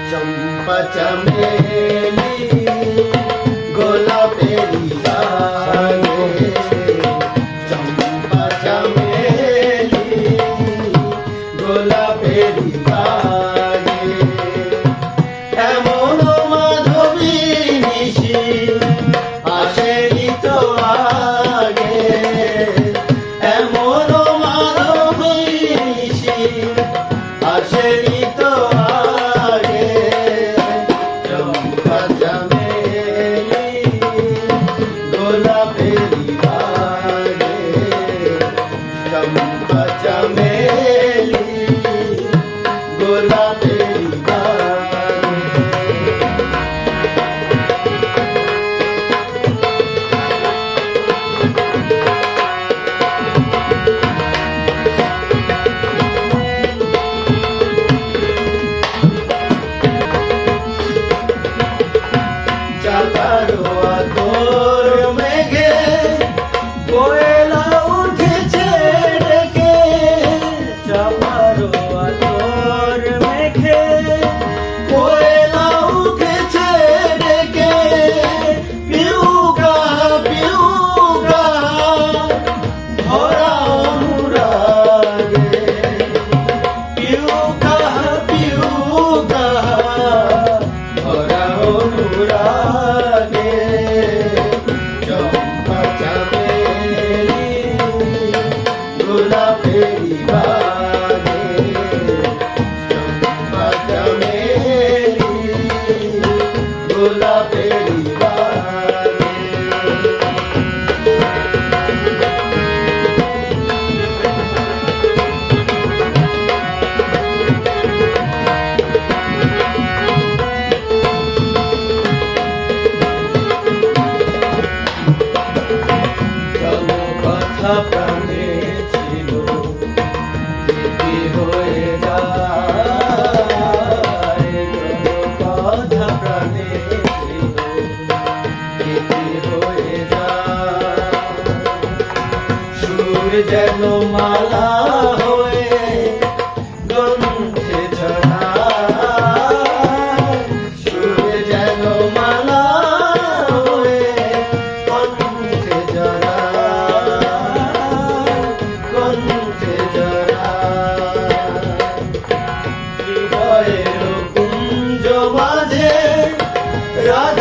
চম্পা চমেলি গোলাপেরি গায়ে, চম্পা চমেলি গোলাপেরি গায়ে, এমন মাধবী নিশি আসেনি তো আগে, এমন মাধবী নিশি আসেনি তো আগে, চম্পা চমেলি গোলাপেরি গায়ে, চম্পা চমেলি গোলাপেরি গায়ে। চাকারো আতর মেঘে কোয়েলা উঠেছে ডেকে, চাকারো আতর মেঘে কোয়েলা উঠেছে ডেকে, পিউগা পিউগা ভরা অনুরাগে, পিউগা পিউগা ভরা অনুরাগে, চম্পা চমেলি গোলাপেরি গায়ে, চম্পা চমেলি গোলাপেরি গায়ে। কথা প্রাণে ছিল স্মৃতি হয়ে যায়, কথা প্রাণে ছিল স্মৃতি হয়ে যায়, সুর যেন মালা হয়ে গন্ধে ছড়ায়, সুর যেন মালা হয়ে গন্ধে ছড়ায়, গন্ধে ছড়ায়, হৃদয়ের কুঞ্জ মাঝে রাধা